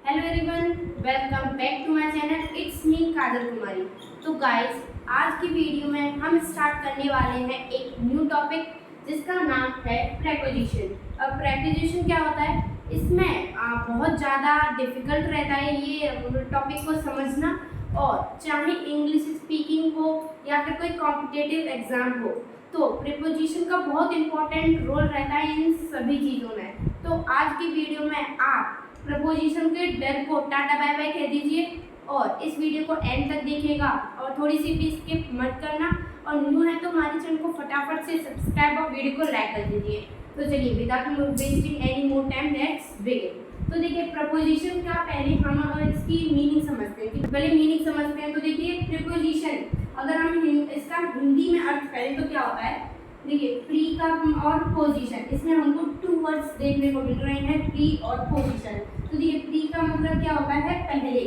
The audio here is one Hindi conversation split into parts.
Hello everyone, welcome back to my channel. It's me Kajal Kumari. तो गाइस, आज की वीडियो में हम स्टार्ट करने वाले हैं एक न्यू टॉपिक जिसका नाम है प्रेपोजिशन। अब प्रेपोजिशन क्या होता है, इसमें बहुत ज़्यादा डिफिकल्ट रहता है ये टॉपिक को समझना, और चाहे इंग्लिश स्पीकिंग हो या फिर कोई कॉम्पिटिटिव एग्जाम हो, तो प्रीपोजिशन का बहुत इंपॉर्टेंट रोल रहता है इन सभी चीज़ों में। तो आज की वीडियो में आप प्रपोजिशन के डर को टाटा बाय बाय कह दीजिए, और इस वीडियो को एंड तक देखिएगा और थोड़ी सी भी स्किप मत करना, और न्यू है तो हमारे चैनल को फटाफट से सब्सक्राइब और वीडियो को लाइक कर दीजिए। तो चलिए without wasting any more time let's begin. तो देखिए प्रपोजिशन का पहले हम इसकी मीनिंग समझते हैं। पहले मीनिंग समझते हैं। तो देखिए प्रीपोजिशन, अगर हम इसका हिंदी में अर्थ करें तो क्या होता है, देखिए प्री का और पोजीशन, इसमें हमको टू वर्ड्स देखने को मिल रहे हैं, प्री और पोजीशन। तो देखिए प्री का मतलब क्या होता है, पहले,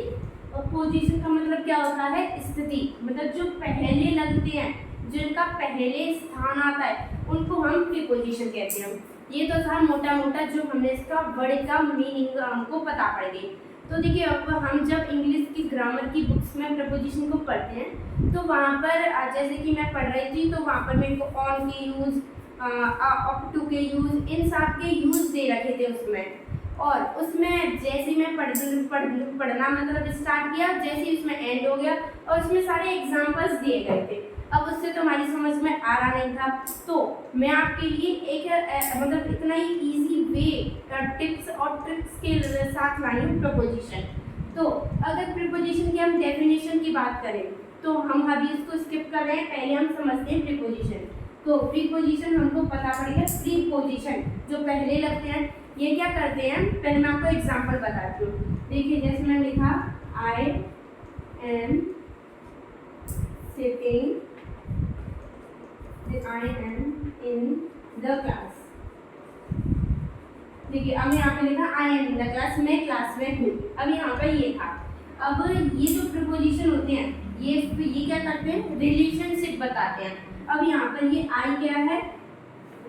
और पोजीशन का मतलब क्या होता है, स्थिति। मतलब जो पहले लगते हैं, जिनका पहले स्थान आता है, उनको हम प्रीपोजिशन कहते हैं। ये तो था मोटा मोटा जो हमने इसका वर्ड का मीनिंग हमको पता पड़ गई। तो देखिए अब हम जब इंग्लिश की ग्रामर की बुक्स में प्रपोजिशन को पढ़ते हैं, तो वहाँ पर जैसे कि मैं पढ़ रही थी, तो वहाँ पर मेरे को ऑन के यूज़, अप टू के यूज़, इन सब के यूज़ दे रखे थे उसमें। और उसमें जैसे मैं पढ़ना मतलब स्टार्ट किया, जैसे ही उसमें एंड हो गया और उसमें सारे एग्जाम्पल्स दिए गए थे। अब उससे तो हमारी समझ में आ रहा नहीं था, तो मैं आपके लिए एक मतलब इतना ही इजी वे टिप्स और ट्रिक्स के साथ लाई हूँ प्रपोजिशन। तो अगर प्रीपोजिशन की हम डेफिनेशन की बात करें, तो हम अभी इसको स्किप कर रहे हैं, पहले हम समझते हैं प्रीपोजिशन। तो प्रीपोजिशन हमको पता पड़ेगा, प्रीपोजिशन जो पहले लगते हैं, ये क्या करते हैं, पहले मैं आपको एग्जाम्पल बताती हूँ। देखिए जैसे मैंने लिखा, I am sitting, I am in the class। देखिए अब यहाँ पे लिखा I am in the class, मैं क्लास में हूँ। अब यहाँ पर ये था। अब ये जो प्रीपोजिशन होते हैं, ये क्या करते हैं, रिलेशनशिप बताते हैं। अब यहाँ पर ये I क्या है,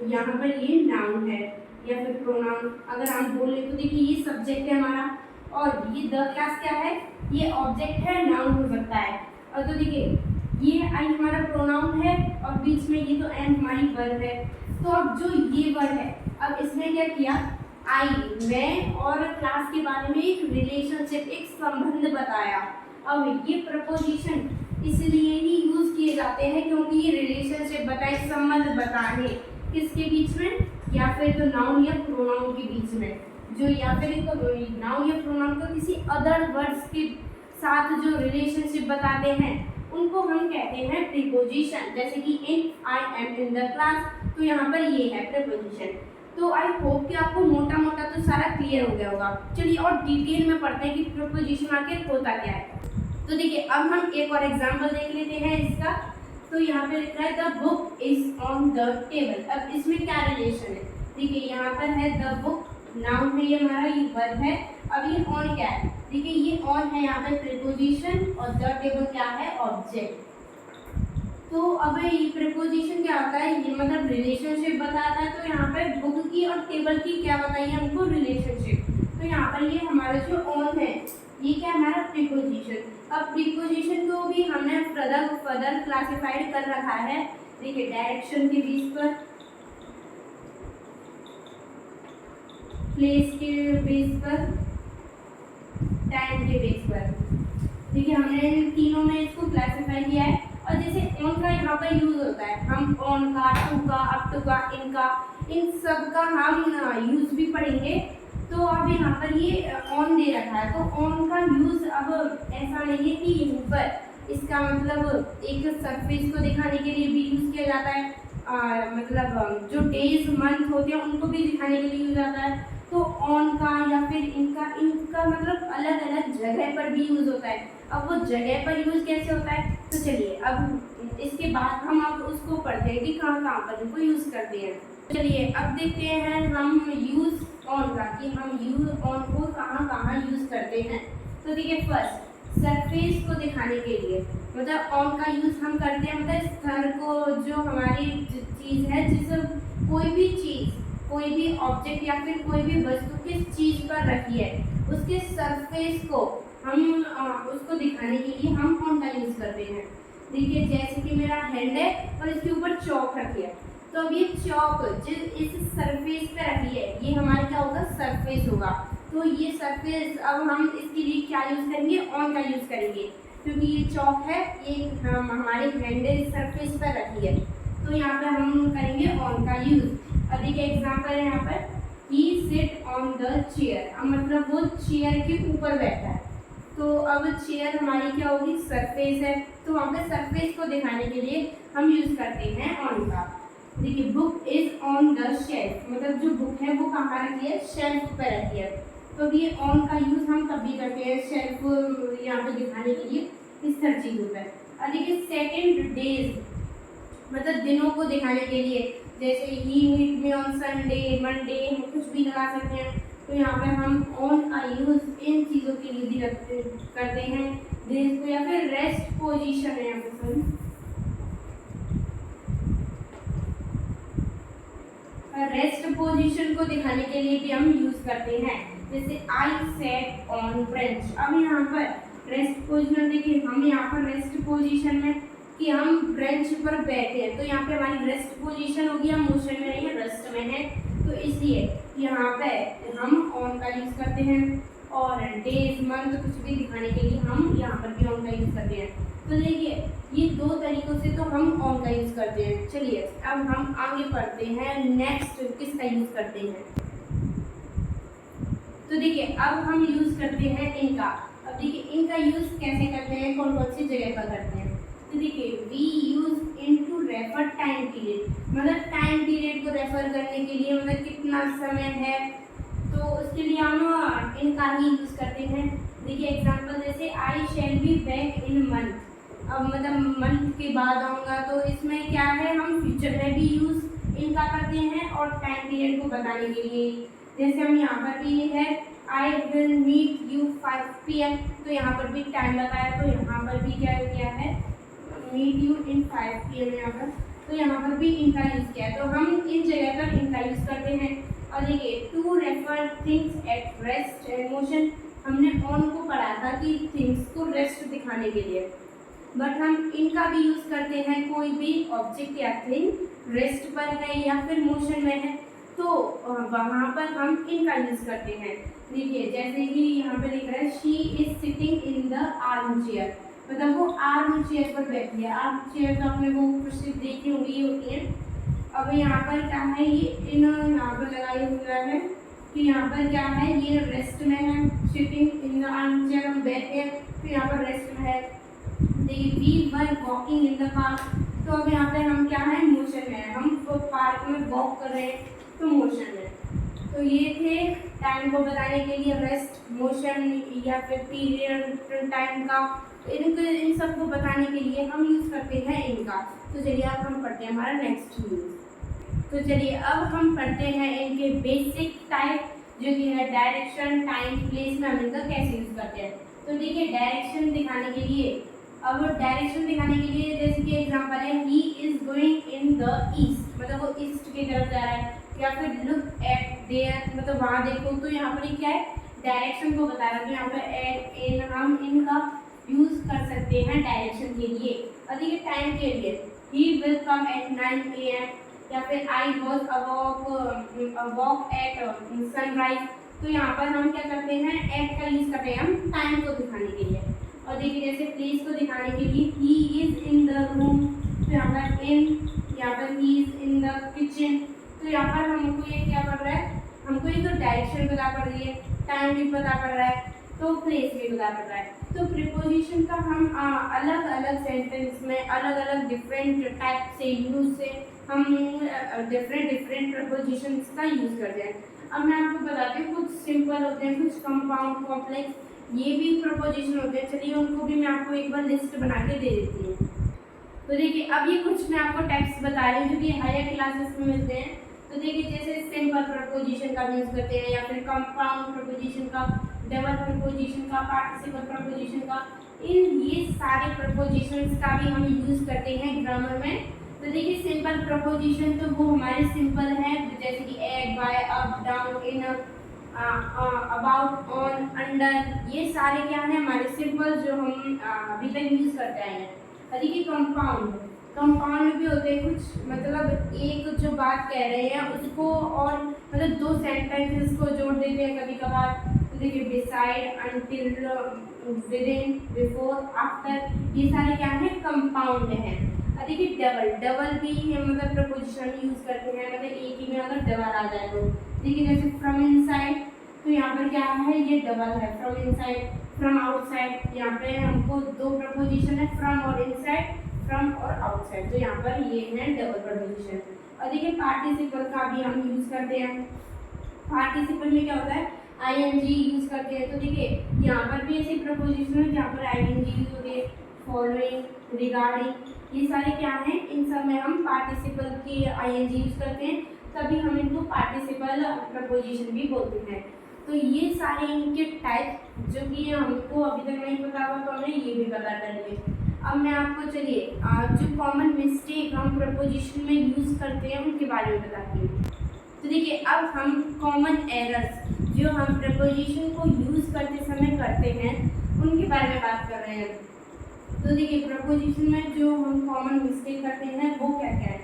यहाँ पर ये नाउन है या फिर प्रोनाउन अगर हम बोले तो देखिए ये सब्जेक्ट है हमारा, और ये द क्लास क्या है, ये ऑब्जेक्ट है, नाउन हो सकता है। और तो देखिए ये आई हमारा प्रोनाउन है, और बीच में ये तो एम हमारी वर्ब है। तो अब जो ये वर्ब है, अब इसने क्या किया, आई, मैं और क्लास के बारे में एक रिलेशनशिप, एक संबंध बताया। अब ये प्रपोजिशन इसलिए ही यूज किए जाते हैं क्योंकि ये रिलेशनशिप बताए, संबंध बताए, किसके बीच में, या फिर तो नाउन या प्रोनाउन के बीच में, जो या फिर तो नाउन या प्रोनाउन को किसी अदर वर्ड्स के साथ जो रिलेशनशिप बताते हैं, उनको हम कहते हैं प्रीपोजिशन। जैसे कि in I am in the class, तो यहाँ पर ये है प्रीपोजिशन। तो आई होप कि आपको मोटा मोटा तो सारा क्लियर हो गया होगा। चलिए और डिटेल में पढ़ते हैं कि प्रीपोजिशन आखिर होता क्या है। तो देखिए अब हम एक और एग्जाम्पल देख लेते हैं इसका। तो यहाँ पे लिखा है the book is on the table. अब इसमें क्या रिलेशन है, देखिए यहाँ पर है द बुक, नाउन है ये हमारा, ये वर्ब है। अब ये ऑन क्या है, देखिए ये ऑन है यहाँ पे प्रीपोजिशन, और द टेबल क्या है, ऑब्जेक्ट। तो अब ये प्रीपोजिशन क्या होता है, ये मतलब रिलेशनशिप बताता है। तो यहाँ पे बुक की और टेबल की क्या बताइए हमको, रिलेशनशिप। तो यहाँ पर ये हमारा जो ऑन है, ये क्या हमारा प्रीपोजिशन। अब प्रीपोजिशन को भी हमने फर्दर क्लासिफाइड कर रखा है। देखिए डायरेक्शन के बेस पर, प्लेस के बेस पर, टाइम के बेस पर। देखिए हमने तीनों में इसको क्लासिफाई किया है। और जैसे ऑन का यहाँ पर यूज होता है, हम ऑन का, टू का, अप टू का, इनका, इन सब का हम यूज भी पढ़ेंगे। तो अब यहाँ पर ये ऑन दे रखा है, तो ऑन का यूज अब ऐसा नहीं है कि यहीं पर इसका मतलब एक सरफेस को दिखाने के लिए भी यूज किया जाता है, मतलब जो डेज मंथ होते हैं उनको भी दिखाने के लिए यूज आता है। तो ऑन का या फिर इनका मतलब अलग अलग जगह पर भी यूज होता है। अब वो जगह पर यूज कैसे होता है, तो चलिए अब इसके बाद हम अब उसको पढ़ते हैं कि कहाँ कहाँ पर इनको यूज करते हैं। चलिए अब देखते हैं हम यूज ऑन का, कि हम यूज ऑन को कहाँ कहाँ यूज करते हैं। तो देखिए फर्स्ट सरफेस को दिखाने के लिए, मतलब ऑन का यूज हम करते हैं, मतलब स्थल को, जो हमारी चीज़ है, जिस कोई भी चीज़, कोई भी ऑब्जेक्ट या फिर कोई भी वस्तु किस चीज़ पर रखी है, उसके सरफेस को हम उसको दिखाने के लिए हम कौन का यूज करते हैं। देखिए जैसे कि मेरा हैंड है और इसके ऊपर चौक रखी है, तो अब ये चौक जिस इस सरफेस पे रखी है ये हमारा क्या होगा, सरफेस होगा। तो ये सरफेस अब हम इसके लिए क्या यूज करेंगे, ऑन का यूज करेंगे, क्योंकि ये चौक है, ये हमारे हैंड इस सरफेस पर रखी है, तो यहाँ पे हम करेंगे ऑन का यूज। अब देखिए एग्जाम्पल है यहाँ पर, ही सिट ऑन द चेयर, अब मतलब वो चेयर के ऊपर बैठा है, तो अब चेयर हमारी क्या होगी, सरफेस है, तो वहाँ पे सरफेस को दिखाने के लिए हम यूज करते हैं ऑन का। देखिए book is on the shelf, मतलब जो बुक है वो कहाँ रखी है, शेल्फ पे रखी है, तो ये ऑन का यूज हम कभी करते हैं शेल्फ यहाँ पे दिखाने के लिए इस तरह चीजों पर। और देखिए सेकेंड डेज, मतलब दिनों को दिखाने के लिए, जैसे ही मीट में ऑन संडे मंडे हम कुछ भी लगा सकते हैं, तो यहाँ पे हम ऑन का यूज इन चीज़ों के लिए भी करते हैं डेज को, या फिर रेस्ट पोजीशन है यहाँ पे रेस्ट पोजीशन को दिखाने के लिए भी हम यूज करते हैं, जैसे आई सेट ऑन ब्रेंच। अब यहाँ पर रेस्ट पोजीशन देखिए, हम यहाँ पर रेस्ट पोजीशन में कि हम ब्रेंच पर बैठे हैं, तो यहाँ पे हमारी रेस्ट पोजीशन होगी, हम मोशन में नहीं है, रेस्ट में है, तो इसलिए यहाँ पे हम ऑन का यूज करते हैं। और डेज मंथ कुछ भी दिखाने के लिए हम यहाँ पर भी ऑन का यूज करते हैं। तो देखिए ये दो तरीकों से तो हम ऑन का यूज करते हैं। चलिए अब हम आगे बढ़ते हैं, नेक्स्ट किसका यूज करते हैं। तो देखिए अब हम यूज करते हैं इनका। अब देखिए इनका यूज कैसे करते हैं, कौन कौन सी जगह पर करते हैं। तो देखिए we use in to refer time period, मतलब टाइम पीरियड को रेफर करने के लिए, मतलब कितना समय है, तो उसके लिए हम इनका ही यूज करते हैं। देखिए एग्जांपल जैसे I shall be back in month, अब मतलब मंथ के बाद आऊँगा, तो इसमें क्या है, हम फ्यूचर में भी यूज इनका करते हैं और टाइम पीरियड को बताने के लिए, जैसे हम यहाँ पर भी है I will meet you 5 PM, तो यहाँ पर भी टाइम बताया, तो यहाँ पर भी क्या किया है, मीट यू इन 5 PM यहाँ पर, तो यहाँ पर भी इनका यूज किया है, तो हम इन जगह पर इनका यूज करते हैं। और देखिए to refer things at rest and motion, हमने ऑन को पढ़ा था कि थिंग्स को रेस्ट दिखाने के लिए, बट हम इनका भी यूज करते हैं कोई भी ऑब्जेक्ट या थिंग रेस्ट पर है या फिर मोशन में है, तो वहाँ पर हम इनका यूज करते हैं। देखिए जैसे कि यहाँ पे लिख रहा है she is sitting in the arm chair, मतलब वो आर्म चेयर पर बैठी है। आर्म चेयर तो आपने वो प्रसिद्ध देखी होगी, ये होती है। अब यहाँ पर क्या है, ये इन यहाँ पर लगाई हुआ है कि यहाँ पर क्या है, ये रेस्ट में है, sitting in the arm chair, हम बैठे हैं, तो यहाँ पर रेस्ट में है। देखिए we were walking in the park, तो अब यहाँ पे हम क्या है, मोशन में है, हम तो पार्क में वॉक कर रहे हैं, तो मोशन में। तो ये थे टाइम को बताने के लिए रेस्ट, मोशन या फिर पीरियड टाइम का, इन सब को बताने के लिए हम यूज करते हैं इनका। तो चलिए अब हम पढ़ते हैं हमारा नेक्स्ट यूज। तो चलिए अब हम पढ़ते हैं इनके बेसिक टाइप, जो कि है डायरेक्शन, टाइम, प्लेस में हम इनका कैसे यूज करते हैं। तो देखिए डायरेक्शन दिखाने के लिए, अब डायरेक्शन दिखाने के लिए जैसे कि एग्जांपल है he is going in the east, मतलब वो ईस्ट की तरफ जा रहा है, या फिर लुक एट देयर, मतलब वहाँ देखो, तो यहाँ पर क्या है, डायरेक्शन को बता रहा है, तो यहाँ पर एट इन हम इनका यूज कर सकते हैं डायरेक्शन के लिए। और देखिए टाइम के लिए he will come at 9 AM, या फिर I was walk at sunrise, तो यहाँ पर हम क्या करते हैं, एट का यूज करते हैं हम टाइम को दिखाने के लिए। और देखिए जैसे प्लेस को दिखाने के लिए he is in the room, तो यहाँ पर इन, यहाँ पर he is in the kitchen, तो यहाँ पर हमको ये क्या पड़ रहा है, हमको ये तो डायरेक्शन पता पड़ रही है, टाइम भी पता पड़ रहा है, तो प्लेस भी पता पड़ रहा है। तो प्रीपोजिशन का हम अलग अलग सेंटेंस में अलग अलग डिफरेंट टाइप से यूज से हम डिफरेंट प्रीपोजिशंस का यूज करते हैं। अब मैं आपको बताती हूँ, कुछ सिंपल होते हैं, कुछ कंपाउंड, कॉम्प्लेक्स, ये भी प्रीपोजिशन होते हैं। चलिए उनको भी मैं आपको एक बार लिस्ट बना के दे देती हूँ। तो देखिए अब ये कुछ मैं आपको टाइप्स बता रही हूँ जो कि हायर क्लासेस में मिलते हैं। तो देखिए जैसे सिंपल प्रीपोजिशन का यूज करते हैं, या फिर कंपाउंड प्रीपोजिशन का, डबल प्रीपोजिशन का, पार्टिसिपल प्रीपोजिशन का, ये सारे प्रीपोजिशंस का भी हम यूज करते हैं ग्रामर में। तो देखिए सिंपल प्रीपोजिशन तो वो हमारे सिंपल है, जैसे कि at, by, up, down, in, about, on, under, ये सारे क्या है हमारे सिंबल जो हम अभी तक यूज करते आए हैं। देखिए कंपाउंड, कंपाउंड भी होते हैं कुछ, मतलब एक जो बात कह रहे हैं उसको और मतलब दो सेंटेंसेस को जोड़ देते हैं कभी कभार। तो देखिए beside, until, within, before, after, ये सारे क्या है कंपाउंड हैं। देखिए डबल, डबल भी मतलब प्रपोजिशन यूज करते हैं, मतलब एक ही में अगर डबल आ जाए तो। देखिए जैसे फ्रॉम इनसाइड, तो यहाँ पर क्या है ये डबल है, फ्रॉम इनसाइड। फ्रॉम आउटसाइड, यहाँ पे हमको दो प्रपोजिशन है, फ्रॉम और इनसाइड, फ्रॉम और आउटसाइड, तो यहाँ पर ये है डबल प्रपोजिशन। और देखिए पार्टिसिपल का भी हम यूज करते हैं। पार्टिसिपल में क्या होता है आईएनजी यूज करते हैं। तो देखिए यहाँ पर भी ऐसी प्रपोजिशन है जहाँ पर आईएनजी यूज होती है, फॉलोइंग, रिगार्डिंग, ये सारे क्या हैं, इन सब में हम पार्टिसिपल की आईएनजी यूज करते हैं, तभी हम इनको पार्टिसिपल प्रपोजिशन भी बोलते हैं। तो ये सारे इनके टाइप जो कि हमको अभी तक नहीं पता हुआ, तो हमें ये भी पता कर लिए। अब मैं आपको चलिए जो कॉमन मिस्टेक हम प्रपोजिशन में यूज करते हैं उनके बारे में बताती हूँ। तो देखिए अब हम कॉमन एरर्स जो हम प्रपोजिशन को यूज करते समय करते हैं उनके बारे में बात कर रहे हैं। तो देखिए प्रपोजिशन में जो हम कॉमन मिस्टेक करते हैं वो क्या क्या है।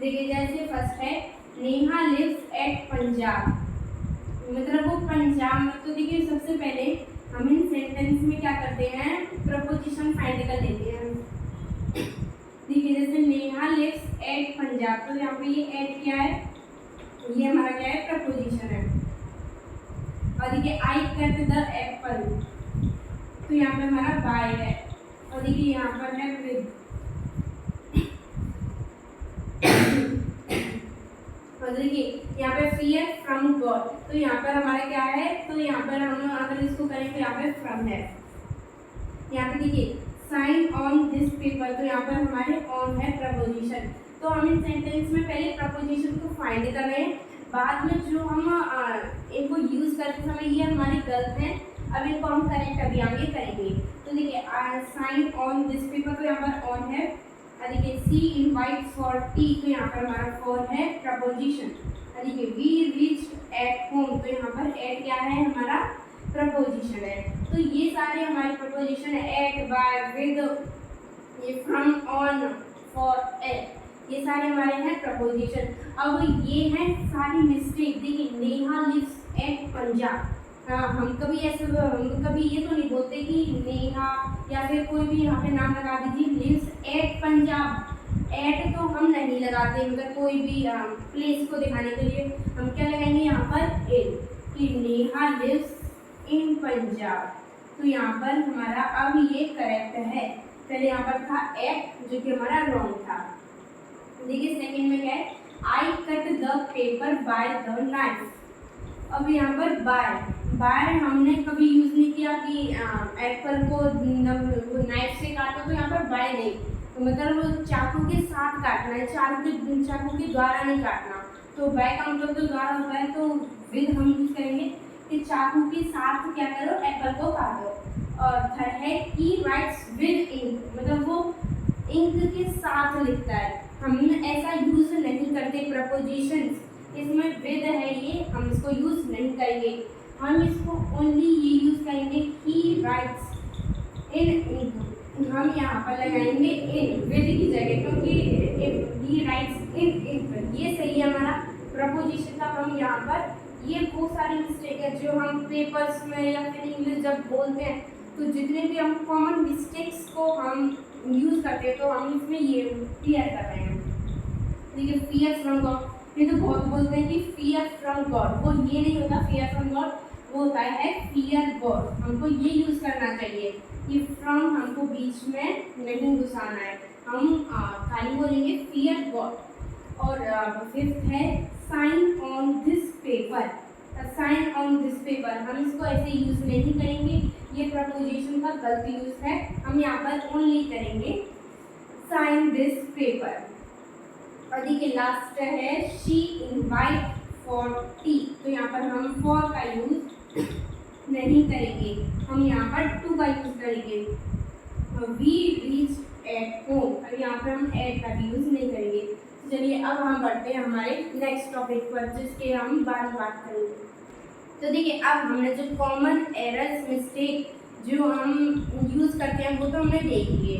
देखिए जैसे फर्स्ट है नेहा लिव्स एट पंजाब, मतलब वो पंजाब में। तो देखिए सबसे पहले हम इन सेंटेंस में क्या करते हैं प्रपोजिशन फाइंड कर लेते हैं। देखिए जैसे नेहा लिव्स एट पंजाब, तो यहाँ पे ये एट क्या है, ये हमारा क्या है प्रपोजिशन है। और देखिए आई कट द एप्पल, तो यहाँ पे हमारा बाय है। और देखिए यहाँ पर है विद, और देखिए यहाँ पे फियर फ्रॉम गॉड, तो यहाँ पर हमारा क्या है, तो यहाँ पर हम अगर इसको करें तो यहाँ पे फ्रॉम है। यहाँ पे देखिए साइन ऑन दिस पेपर, तो यहाँ पर हमारे ऑन है प्रपोजिशन। तो हम इन सेंटेंस में पहले प्रपोजिशन को फाइंड कर रहे हैं, बाद में जो हम इनको यूज करते समय ये हमारी गलत है, अब इनको हम करेक्ट अभी आगे करेंगे। तो देखिए साइन ऑन दिस पेपर, तो यहाँ पर ऑन है। और देखिए सी इनवाइट फॉर टी, तो यहाँ पर हमारा फॉर है प्रपोजिशन। और देखिए वी रीच एट होम, तो यहाँ पर एट क्या है हमारा प्रपोजिशन है। तो ये सारे हमारे प्रपोजिशन है, एट, बाय, विद, ये फ्रॉम, ऑन, फॉर, एट, ये सारे हमारे हैं प्रपोजिशन। अब ये हैं सारी मिस्टेक। देखिए नेहा लिव्स एट पंजाब, हम कभी ऐसे हम कभी ये तो नहीं बोलते कि नेहा या फिर कोई भी यहाँ पे नाम लगा दीजिए लिव्स एट पंजाब। एट तो हम नहीं लगाते, मतलब कोई भी प्लेस को दिखाने के लिए हम क्या लगाएंगे यहाँ पर इन, कि नेहा लिव्स इन पंजाब। तो यहाँ पर हमारा अब ये करेक्ट है, पहले यहाँ पर था एट जो कि हमारा रॉन्ग था। देखिए सेकंड में क्या है, I cut the paper by the knife. अब यहाँ पर बाय हमने कभी यूज नहीं किया कि एप्पल को नाइफ से काटो, तो यहाँ पर बाय नहीं, तो मतलब चाकू के साथ काटना है, चाकू के द्वारा नहीं काटना। तो बाय का मतलब तो द्वारा होता है, तो विद हम यूज करेंगे कि चाकू के साथ क्या करो एप्पल को काटो। और थर्ड है ही राइट्स विद इंक, मतलब वो इंक के साथ लिखता है। हम ऐसा यूज नहीं करते प्रपोजिशंस, इसमें विद है ये हम इसको यूज नहीं करेंगे, हम इसको ओनली ये यूज करेंगे ही राइट्स इन इंक, हम यहाँ पर लगाएंगे इन विद की जगह, क्योंकि ही राइट्स इन इंक ये सही है हमारा प्रपोजिशन का। हम यहाँ पर ये बहुत सारी मिस्टेक है जो हम पेपर्स में या फिर इंग्लिश जब बोलते हैं, तो जितने भी हम कॉमन मिस्टेक्स को हम यूज करते हैं तो हम इसमें ये क्लियर कर रहे हैं। देखिए फियर फ्रॉम गॉड, ये तो बहुत बोलते हैं कि फियर फ्रॉम गॉड, वो ये नहीं होता फियर फ्रॉम गॉड, वो होता है फियर गॉड, हमको ये यूज करना चाहिए। ये फ्रॉम हमको बीच में नहीं घुसाना है, हम खाली बोलेंगे फियर गॉड। और फिफ्थ है sign on this paper, sign on this paper, हम इसको ऐसे यूज नहीं करेंगे, ये प्रपोजिशन का गलत यूज है, हम यहाँ पर ओनली करेंगे साइन दिस पेपर। और देखिए लास्ट है शी इनवाइट फॉर टी, तो यहाँ पर हम फॉर का यूज नहीं करेंगे, हम यहाँ पर टू का यूज करेंगे। वी रीच एट होम, अब यहाँ पर हम एट का भी यूज नहीं करेंगे। चलिए अब हम बढ़ते हैं हमारे नेक्स्ट टॉपिक पर, जिसके हम बात करेंगे। तो देखिए अब हमने जो कॉमन एरर्स मिस्टेक जो हम यूज़ करते हैं वो तो हमने देख लिए।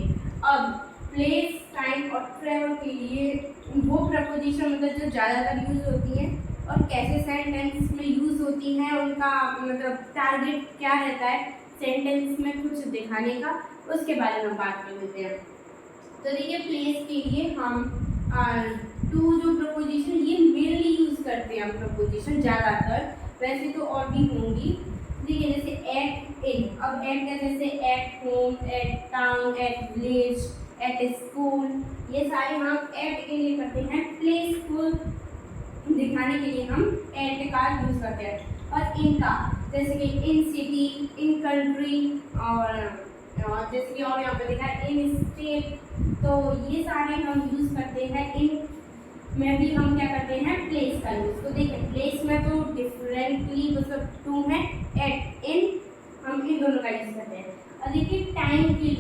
अब प्लेस टाइम और ट्रैवल के लिए वो प्रपोजिशन मतलब जो ज़्यादातर यूज़ होती हैं और कैसे सेंटेंस में यूज़ होती हैं, उनका मतलब टारगेट क्या रहता है सेंटेंस में कुछ दिखाने का, उसके बारे में बात कर लेते हैं। तो देखिए प्लेस के लिए हम टू जो प्रपोजिशन ये मेनली यूज़ करते हैं हम प्रपोजिशन ज़्यादातर, वैसे तो और भी होंगी। देखिए जैसे एट इन, अब एट का जैसे at home, at town, at village, at school, ये सारे हम एट के लिए करते हैं। प्लेस को दिखाने के लिए हम एट का यूज़ करते हैं। और इनका जैसे कि इन सिटी, इन कंट्री, और जैसे कि और यहाँ पर देखा है इन स्टेट, तो ये सारे हम यूज़ करते हैं। इन में भी हम क्या करते हैं प्लेस का यूज़। तो देखिए प्लेस में तो डिफरेंटली मतलब टू है, एट इन हम इन दोनों का यूज़ करते हैं। और देखिए टाइम के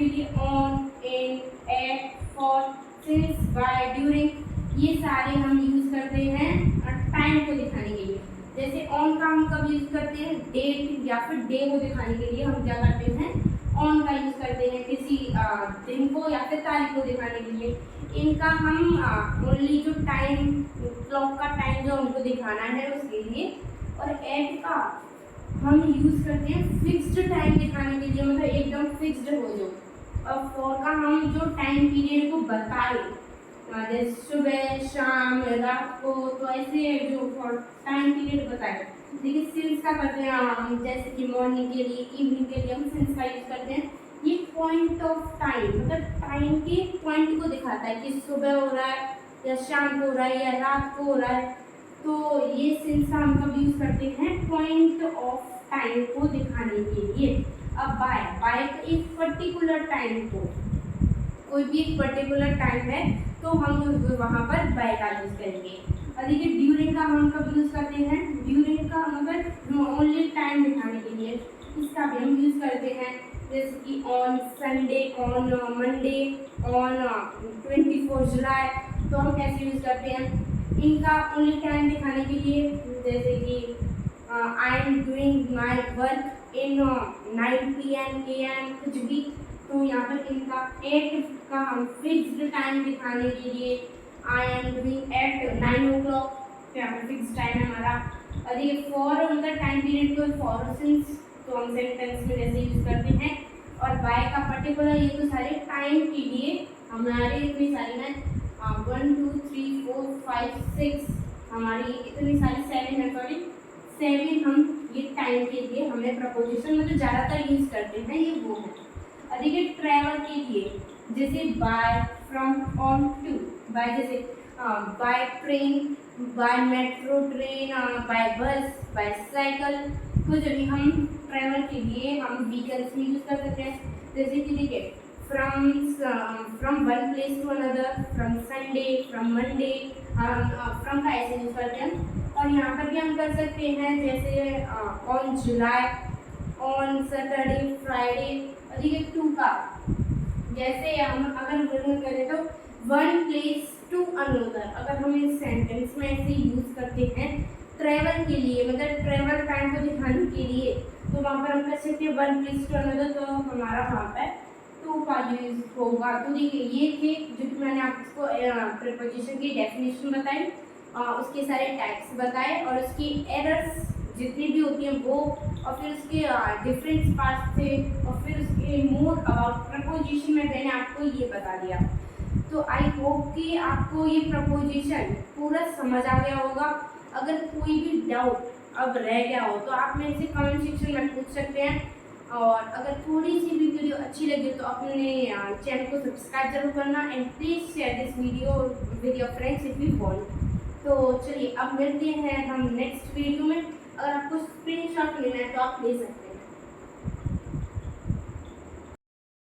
लिए on, in, at, for, since, by, during, ये सारे हम यूज़ करते हैं टाइम को दिखाने के लिए। जैसे ऑन का हम कब यूज़ करते हैं, डेट या फिर डे को दिखाने के लिए हम क्या करते हैं ऑन का यूज़ करते हैं, किसी दिन को या फिर तारीख को दिखाने के लिए। इनका हम ओनली जो टाइम क्लॉक का टाइम जो हमको दिखाना है उसके लिए। और एट का हम यूज़ करते हैं फिक्स्ड टाइम दिखाने के लिए, मतलब एकदम फिक्स्ड हो जो। और फॉर का हम जो टाइम पीरियड को बताए, जैसे सुबह, शाम, रात को, तो ऐसे जो फॉर टाइम पीरियड बताए। देखिए सिंस का करते हैं हम, जैसे कि मॉर्निंग के लिए, इवनिंग के लिए हम सिंस का यूज़ करते हैं। ये पॉइंट ऑफ टाइम मतलब टाइम के पॉइंट को दिखाता है कि सुबह हो रहा है या शाम को हो रहा है या रात को हो रहा है। तो ये सिंस का हम कब यूज़ करते हैं पॉइंट ऑफ टाइम को दिखाने के लिए। अब बाय एक पर्टिकुलर टाइम को, कोई भी एक पर्टिकुलर टाइम है तो हम वहाँ पर बाय का यूज़ करेंगे। और देखिए ड्यूरिंग का हम कब यूज़ करते हैं, ड्यूरिंग का मतलब ओनली टाइम दिखाने के लिए, इसका भी हम यूज़ करते हैं। जैसे कि on Sunday, on Monday, on 24 जुलाई, तो हम कैसे यूज़ करते हैं इनका ओनली टाइम दिखाने के लिए। जैसे कि I am doing my work in 9 PM AM, कुछ भी, तो यहाँ पर इनका एट का हम फिक्स्ड टाइम दिखाने के लिए I am doing at 9 o'clock, तो यहाँ पर फिक्स टाइम है हमारा। और ये फॉर मतलब टाइम पीरियड को फॉर सिंस तो हम सेंटेंस में जैसे यूज़ करते हैं। और बाय का पर्टिकुलर, ये तो सारे टाइम के लिए हमारे इतनी सारी हैं 1 2 3 4 5 6 हमारी इतनी सारी 7 है, सॉरी 7 हम ये टाइम के लिए हमें प्रपोजिशन मतलब ज़्यादातर यूज़ करते हैं, ये वो है। और देखिए ट्रैवल के लिए जैसे by, from, on, to. By जैसे by train, by metro train, by bus, by cycle, कुछ भी हम ट्रैवल के लिए हम व्हीकल्स भी यूज़ कर सकते हैं। जैसे कि देखिए from one place to another, from Sunday, from Monday, from का ऐसे यूज़ करते हैं। और यहाँ पर भी हम कर सकते हैं जैसे on July, on Saturday, Friday. और देखिए टू का जैसे हम अगर वर्णन करें तो वन प्लेस टू अनदर, अगर हम इस सेंटेंस में ऐसे यूज़ करते हैं ट्रैवल के लिए मतलब ट्रैवल टाइम को दिखाने के लिए, तो वहाँ पर हम कर सकते हैं वन प्लेस टू अनदर, तो हमारा वहाँ पर टू का यूज़ होगा। तो देखिए ये थे जो मैंने आपको प्रीपोजिशन की डेफिनेशन बताई, उसके सारे टाइप्स बताए और उसकी एरर्स जितनी भी होती हैं वो, और फिर उसके डिफरेंट पार्ट्स थे, और फिर उसके मोर अबाउट प्रपोजिशन में मैंने आपको ये बता दिया। तो आई होप कि आपको ये प्रपोजिशन पूरा समझ आ गया होगा। अगर कोई भी डाउट अब रह गया हो तो आप मेरे से कमेंट सेक्शन में पूछ सकते हैं। और अगर थोड़ी सी भी वीडियो अच्छी लगे तो अपने चैनल को सब्सक्राइब जरूर करना and please share this video with your friends if you want. तो चलिए अब मिलते हैं हम नेक्स्ट वीडियो में। अगर आपको स्क्रीनशॉट लेना है तो आप ले सकते हैं।